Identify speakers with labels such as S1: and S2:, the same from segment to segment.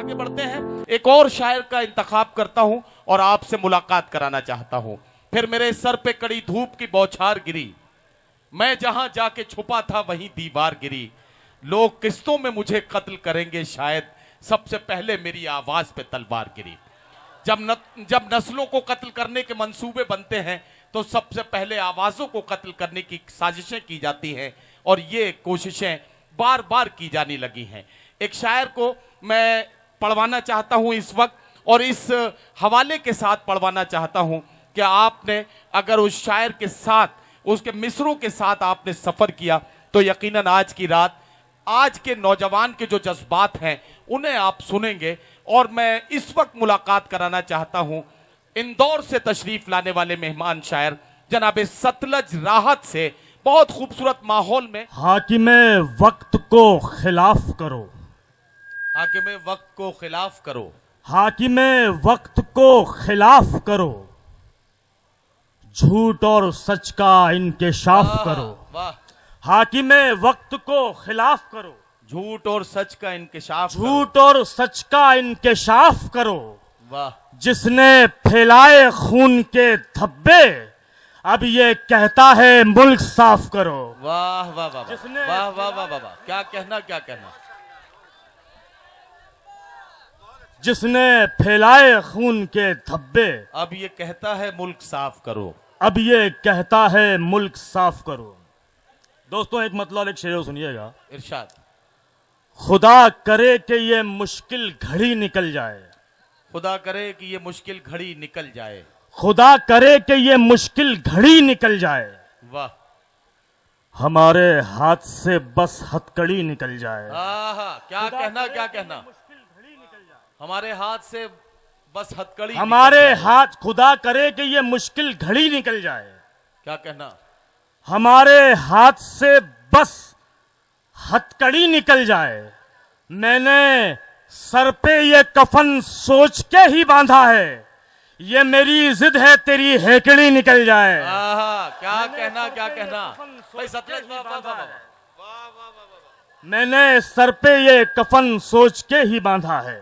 S1: आगे बढ़ते हैं, एक और शायर का इंतखाब करता हूं और आपसे मुलाकात कराना चाहता हूं। फिर मेरे सर पे कड़ी धूप की बौछार गिरी, मैं जहां जाके छुपा था वहीं दीवार गिरी। लोग किस्तों में मुझे कत्ल करेंगे शायद, सबसे पहले मेरी आवाज पे तलवार गिरी। जब नस्लों को कत्ल करने के मंसूबे बनते हैं तो सबसे पहले आवाजों को कत्ल करने की साजिशें की जाती हैं, और ये कोशिशें बार बार की जाने लगी हैं। एक शायर को मैं पढ़वाना चाहता हूं इस वक्त, और इस हवाले के साथ पढ़वाना चाहता हूं कि आपने अगर उस शायर के साथ, उसके मिसरों के साथ आपने सफर किया तो यकीनन आज की रात, आज के नौजवान के जो जज्बात हैं उन्हें आप सुनेंगे। और मैं इस वक्त मुलाकात कराना चाहता हूं इंदौर से तशरीफ लाने वाले मेहमान शायर जनाब सतलज राहत से। बहुत खूबसूरत माहौल में
S2: हाकिमे वक्त को खिलाफ करो,
S1: हाकिमे वक्त को खिलाफ करो,
S2: हाकिमे वक्त को खिलाफ करो, झूठ और सच का इंकशाफ करो।
S1: वाह,
S2: हाकिमे वक्त को खिलाफ करो,
S1: झूठ और सच का इंकशाफ,
S2: झूठ और सच का इंकशाफ करो।
S1: वाह,
S2: जिसने फैलाए खून के धब्बे, अब ये कहता है मुल्क साफ करो।
S1: वाह वाह वाह,
S2: जिसने
S1: वाह वाह वाह वाह, क्या कहना, क्या कहना।
S2: जिसने फैलाए खून के धब्बे,
S1: अब ये कहता है मुल्क साफ करो,
S2: अब ये कहता है मुल्क साफ करो। दोस्तों एक मतलब, एक शेर सुनिएगा।
S1: इरशाद।
S2: खुदा करे कि ये मुश्किल घड़ी निकल जाए,
S1: खुदा करे कि ये मुश्किल घड़ी निकल जाए,
S2: खुदा करे कि ये मुश्किल घड़ी निकल जाए।
S1: वाह,
S2: हमारे हाथ से बस हथकड़ी निकल जाए।
S1: आहा, क्या कहना, क्या कहना। हमारे हाथ से बस हथकड़ी,
S2: हमारे हाथ, खुदा करे कि ये मुश्किल घड़ी निकल जाए।
S1: क्या कहना।
S2: हमारे हाथ से बस हथकड़ी निकल जाए। मैंने सर पे ये कफन सोच के ही बांधा है, ये मेरी जिद है तेरी हेकड़ी निकल जाए।
S1: आहा, क्या कहना, क्या कहना। भाई सतलज, वाह वाह वाह वाह।
S2: मैंने सर पे ये कफन सोच के ही बांधा है।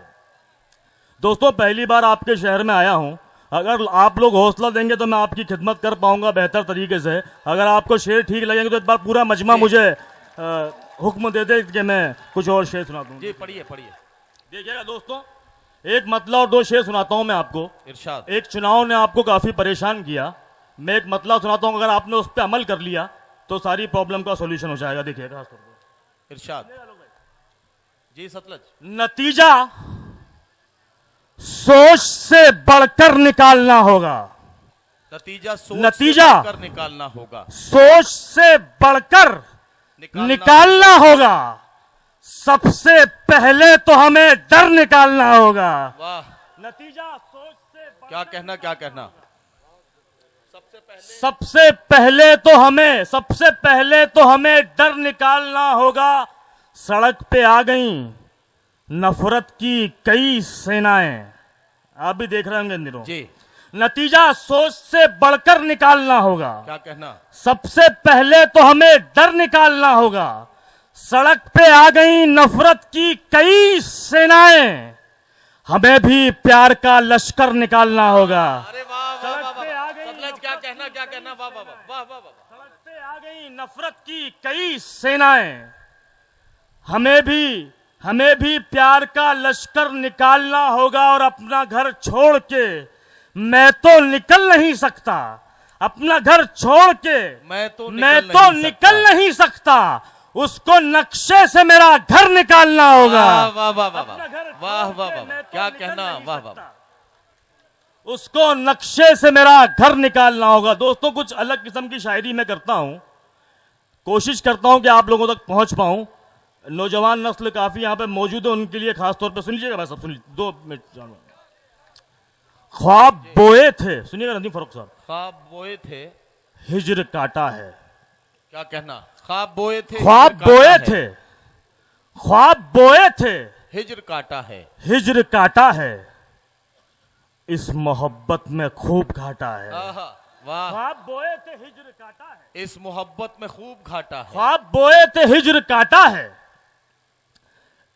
S2: दोस्तों पहली बार आपके शहर में आया हूं, अगर आप लोग हौसला देंगे तो मैं आपकी खिदमत कर पाऊंगा बेहतर तरीके से। अगर आपको शेर ठीक लगेंगे तो एक बार पूरा मजमा मुझे हुक्म दे दे कि मैं कुछ और शेर सुना दूं।
S1: जी पढ़िए, पढ़िए।
S2: देखिएगा दोस्तों, एक मतलब और दो शेर सुनाता हूं मैं आपको।
S1: इरशाद।
S2: एक चुनाव ने आपको काफी परेशान किया, मैं एक मतलब सुनाता हूं, अगर आपने उस पर अमल कर लिया तो सारी प्रॉब्लम का सॉल्यूशन हो जाएगा। देखिएगा
S1: इरशाद। जी सतलज।
S2: नतीजा सोच से बढ़कर निकालना होगा,
S1: नतीजा सोच
S2: नतीजा
S1: से बढ़कर निकालना होगा,
S2: सोच से बढ़कर निकालना होगा। सबसे पहले तो हमें डर निकालना होगा।
S1: वाह,
S2: नतीजा सोच से
S1: क्या कहना, क्या कहना।
S2: सबसे पहले तो हमें डर निकालना होगा। सड़क पे आ गई नफरत की कई सेनाएं, आप भी देख रहे होंगे इन दिनों
S1: जी।
S2: नतीजा सोच से बढ़कर निकालना होगा।
S1: क्या कहना।
S2: सबसे पहले तो हमें डर निकालना होगा। सड़क पे आ गई नफरत की कई सेनाएं, हमें भी प्यार का लश्कर निकालना होगा।
S1: अरे वाह वाह वाह
S2: सड़क पे आ
S1: वाह,
S2: गई
S1: सतलज क्या कहना, क्या कहना। वाह वाह वाह वाह वाह वाह।
S2: सड़क पे आ गई नफरत की कई सेनाएं, हमें भी प्यार का लश्कर निकालना होगा। और अपना घर छोड़ के मैं तो निकल नहीं सकता, अपना घर छोड़ के मैं तो निकल नहीं सकता। उसको नक्शे से मेरा घर निकालना होगा।
S1: वाह वाह वाह वाह वाह वाह, क्या कहना। वाह वाह।
S2: उसको नक्शे से मेरा घर निकालना होगा। दोस्तों कुछ अलग किस्म की शायरी मैं करता हूं, कोशिश करता हूं कि आप लोगों तक पहुंच पाऊं। नौजवान नस्ल काफी यहां पे मौजूद है, उनके लिए खास तौर पे सुन लीजिएगा। बस अब सुन लीजिए, 2 मिनट। ख्वाब बोए थे, सुनिएगा नदीम फारूक साहब।
S1: ख्वाब बोए थे,
S2: हिज्र काटा है।
S1: क्या कहना। ख्वाब बोए थे,
S2: ख्वाब बोए थे, ख्वाब बोए थे,
S1: हिज्र काटा है,
S2: हिज्र काटा है। इस मोहब्बत में खूब घाटा है।
S1: वाह।
S2: ख्वाब बोए थे, हिज्र काटा है।
S1: इस मोहब्बत में खूब घाटा है।
S2: ख्वाब बोए थे, हिज्र काटा है।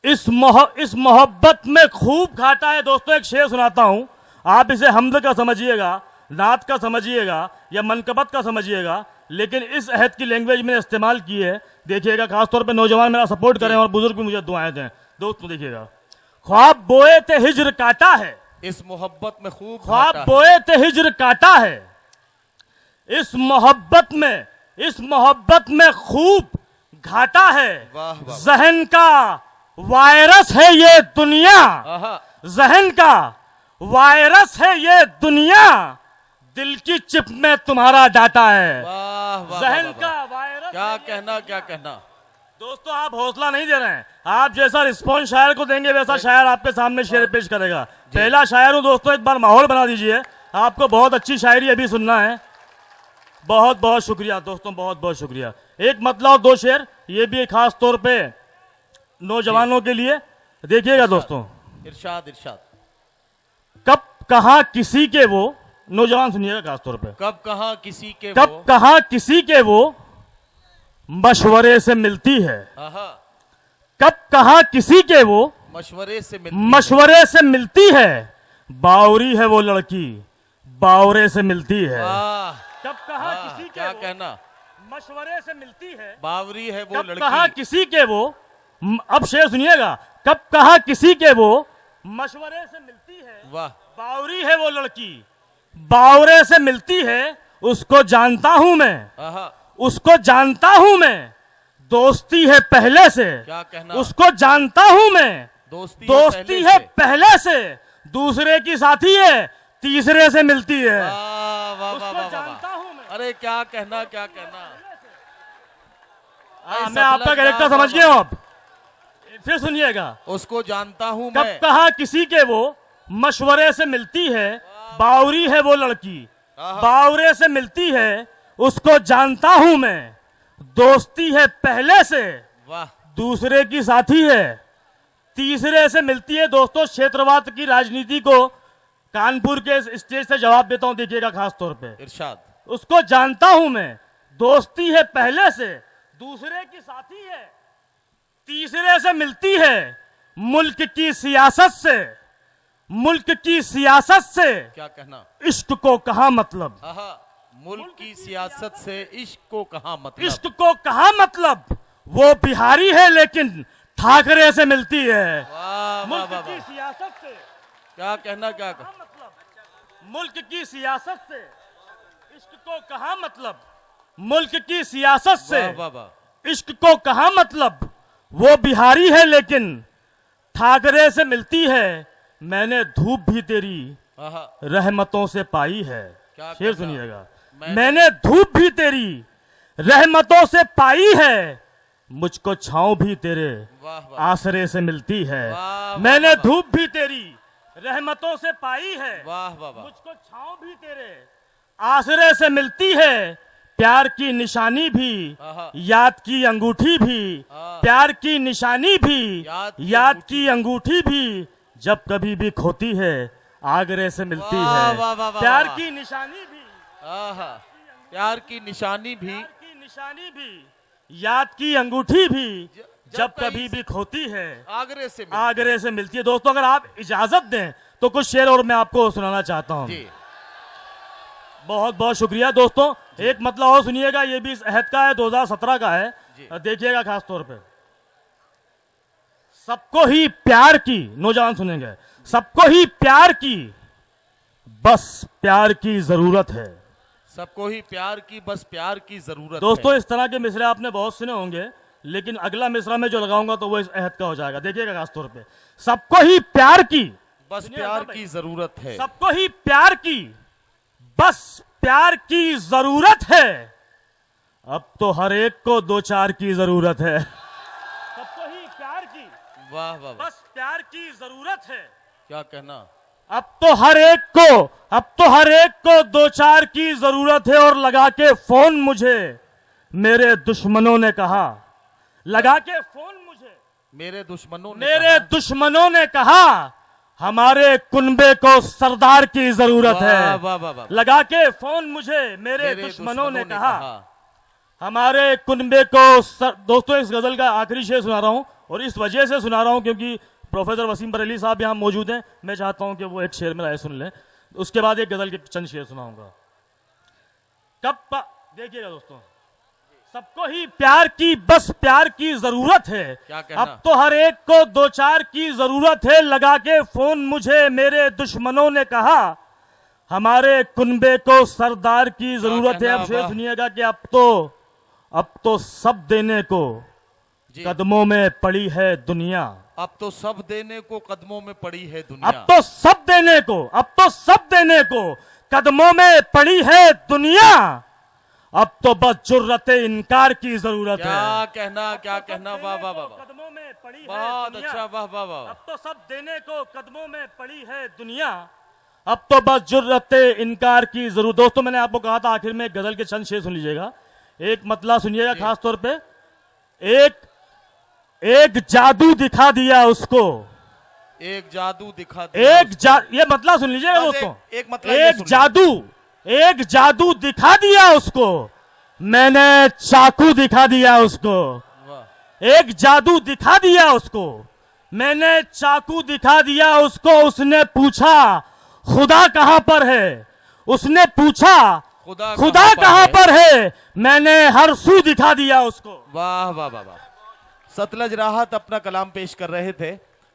S2: इस मोहब्बत में खूब घाटा है। दोस्तों एक शेर सुनाता हूं, आप इसे हमद का समझिएगा, नात का समझिएगा या मनकबत का समझिएगा, लेकिन इस अहद की लैंग्वेज में इस्तेमाल की है। देखिएगा, खासतौर पे नौजवान मेरा सपोर्ट करें और बुजुर्ग भी मुझे दुआएं दें। दोस्तों देखिएगा, ख्वाब बोए थे हिज्र काटा है,
S1: इस मोहब्बत में खूब
S2: ख्वाब
S1: घाटा है।
S2: बोए थे हिज्र काटा है, इस मोहब्बत में खूब घाटा है।
S1: वाह वाह।
S2: जहन का वायरस है ये दुनिया,
S1: आहा,
S2: जहन का वायरस है ये दुनिया, दिल की चिप में तुम्हारा डाटा है।
S1: वाह वाह वाह,
S2: जहन
S1: वाह,
S2: का
S1: वाह।
S2: वायरस
S1: क्या
S2: है ये
S1: कहना, क्या कहना।
S2: दोस्तों आप हौसला नहीं दे रहे हैं। आप जैसा रिस्पॉन्स शायर को देंगे वैसा शायर आपके सामने शेर पेश करेगा। पहला शायर हूं दोस्तों, एक बार माहौल बना दीजिए। आपको बहुत अच्छी शायरी अभी सुनना है। बहुत बहुत शुक्रिया दोस्तों, बहुत बहुत शुक्रिया। एक मतलब और दो शेर, ये भी खास तौर पे नौजवानों के लिए। देखिएगा दोस्तों,
S1: इरशाद इरशाद।
S2: कब कहां किसी के वो, नौजवान सुनिएगा खास तौर पे,
S1: कब कहां किसी के
S2: कब
S1: वो,
S2: कहां किसी के वो मशवरे से मिलती है,
S1: आहा,
S2: कब कहां किसी के वो
S1: मशवरे से
S2: मशवरे से मिलती है, बावरी है वो लड़की बावरे से मिलती है।
S1: वाह,
S2: कब कहां किसी के
S1: क्या
S2: वो
S1: कहना।
S2: मशवरे से मिलती है,
S1: बावरी है वो
S2: कब
S1: लड़की।
S2: कहां किसी के वो, अब शेर सुनिएगा, कब कहां किसी के वो मशवरे से मिलती है,
S1: वाह,
S2: बावरी है वो लड़की बावरे से मिलती है, उसको जानता हूं मैं,
S1: आहा,
S2: उसको जानता हूं मैं, दोस्ती है पहले से,
S1: क्या कहना।
S2: उसको जानता हूं मैं, दोस्ती है पहले से, दूसरे की साथी है तीसरे से मिलती है।
S1: वाह वाह वाह
S2: उसको
S1: वाह
S2: जानता
S1: वाह।
S2: हूं मैं।
S1: अरे क्या कहना, क्या कहना।
S2: मैं आपका कैरेक्टर समझ गया हूं। आप फिर सुनिएगा,
S1: उसको जानता हूं
S2: कब
S1: मैं।
S2: कहा किसी के वो मशवरे से मिलती है, बावरी है वो लड़की बावरे से मिलती है, उसको जानता हूं मैं, दोस्ती है पहले से,
S1: वाह,
S2: दूसरे की साथी है तीसरे से मिलती है। दोस्तों क्षेत्रवाद की राजनीति को कानपुर के स्टेज से जवाब देता हूं। देखिएगा खास तौर पे,
S1: इरशाद।
S2: उसको जानता हूं मैं, दोस्ती है पहले से, दूसरे की साथी है तीसरे से मिलती है, मुल्क की सियासत से, मुल्क की सियासत से
S1: क्या कहना।
S2: इश्क को कहा मतलब,
S1: आहा, मुल्क की सियासत से इश्क को कहा मतलब।
S2: इश्क को कहा मतलब, वो बिहारी है लेकिन ठाकरे से मिलती है।
S1: वाह वाह
S2: मुल्क
S1: वाह
S2: की
S1: वाह।
S2: सियासत से
S1: क्या कहना, क्या कहना।
S2: कहा मतलब, मुल्क की सियासत से इश्क को कहा मतलब, मुल्क की सियासत से
S1: वाह वाह वाह।
S2: इश्क को कहा मतलब, वो बिहारी है लेकिन ठाकरे से मिलती है, मैंने धूप भी तेरी
S1: आहा,
S2: रहमतों से पाई है।
S1: क्या
S2: शेर
S1: कहना?
S2: सुनिएगा,
S1: मैंने-
S2: मैंने धूप भी तेरी रहमतों से पाई है, मुझको छांव भी तेरे
S1: वाह वाह
S2: आसरे से मिलती है।
S1: वाह,
S2: मैंने
S1: वाह, वाह।
S2: धूप भी तेरी रहमतों से पाई है,
S1: वाह वाह वाह।
S2: मुझको छांव भी तेरे आसरे से मिलती है, प्यार की निशानी भी
S1: आहा।
S2: याद की अंगूठी भी,
S1: हाँ।
S2: प्यार की निशानी भी
S1: याद की
S2: की अंगूठी भी, जब कभी भी खोती है आगरे से मिलती
S1: वाह,
S2: है।
S1: वाह, वाह, वाह,
S2: प्यार
S1: वाह।
S2: की निशानी भी,
S1: आहा, प्यार की निशानी भी,
S2: प्यार की निशानी भी, याद की अंगूठी भी,
S1: जब
S2: जब
S1: कहीं
S2: कभी भी खोती है
S1: आगरे से मिल-
S2: आगरे से मिलती है। दोस्तों अगर आप इजाजत दें तो कुछ शेर और मैं आपको सुनाना चाहता हूं।
S1: जी,
S2: बहुत बहुत शुक्रिया दोस्तों। एक मतलब और सुनिएगा, ये भी इस अहद का है, 2017 का है।
S1: जी।
S2: देखिएगा खास तौर पे, सबको ही प्यार की, नौजवान सुनेंगे, सबको ही प्यार की बस प्यार की जरूरत है।
S1: सबको ही प्यार की बस प्यार की जरूरत
S2: दोस्तों
S1: है।
S2: इस तरह के मिसरे आपने बहुत सुने होंगे, लेकिन अगला मिसरा में जो लगाऊंगा तो वो इस अहद का हो जाएगा। देखिएगा खास तौर पे, सबको ही प्यार की
S1: बस
S2: सुनिए
S1: प्यार
S2: भाई।
S1: की जरूरत है।
S2: सबको ही प्यार की बस प्यार की जरूरत है, अब तो हर एक को दो चार की जरूरत है। सबको ही प्यार की
S1: वाह वाह वाह।
S2: बस प्यार की जरूरत है,
S1: क्या कहना।
S2: अब तो हर एक को दो चार की जरूरत है। और लगा के फोन मुझे मेरे दुश्मनों ने कहा, लगा के फोन मुझे
S1: मेरे दुश्मनों ने
S2: मेरे
S1: कहा,
S2: दुश्मनों ने कहा, हमारे कुनबे को सरदार की जरूरत
S1: वाह
S2: है।
S1: वाह वाह वाह।
S2: लगा के फोन मुझे मेरे
S1: मेरे
S2: दुश्मनों ने कहा, हमारे कुनबे को दोस्तों इस गजल का आखिरी शेर सुना रहा हूं और इस वजह से सुना रहा हूं क्योंकि प्रोफेसर वसीम बरेली साहब यहाँ मौजूद हैं। मैं चाहता हूं कि वो एक शेर में राय सुन लें, उसके बाद एक गजल के चंद शेर सुनाऊंगा। देखिएगा दोस्तों, सबको ही प्यार की बस प्यार की जरूरत है,
S1: क्या कहना?
S2: अब तो हर एक को दो चार की जरूरत है। लगा के फोन मुझे मेरे दुश्मनों ने कहा, हमारे कुनबे को सरदार की जरूरत है। अब शेर सुनिएगा कि अब तो सब देने को कदमों में पड़ी है दुनिया।
S1: अब तो सब देने को कदमों में पड़ी है दुनिया।
S2: अब तो सब देने को कदमों में पड़ी है दुनिया। अब तो बस जुर्रते इनकार की जरूरत है।
S1: क्या कहना, वाह वाह वाह,
S2: कदमों में पड़ी है
S1: बहुत
S2: दुनिया।
S1: अच्छा, वाह वाह वाह।
S2: अब तो सब देने को कदमों में पड़ी है दुनिया, अब तो बस जुर्रते इनकार की जरूरत। दोस्तों, मैंने आपको कहा था आखिर में एक गजल के चंद शेर सुन लीजिएगा। एक मतला सुनिएगा खास तौर पे। एक जादू दिखा दिया उसको,
S1: एक जादू दिखा दिया
S2: ये मतला सुन लीजिएगा दोस्तों।
S1: एक मतलब
S2: एक जादू दिखा दिया उसको, मैंने चाकू दिखा दिया उसको। एक जादू दिखा दिया उसको, मैंने चाकू दिखा दिया उसको। उसने पूछा खुदा कहां पर है, उसने पूछा खुदा कहां पर है, मैंने हर सू दिखा दिया उसको।
S1: वाह वाह वाह वाह। सतलज राहत अपना कलाम पेश कर रहे थे।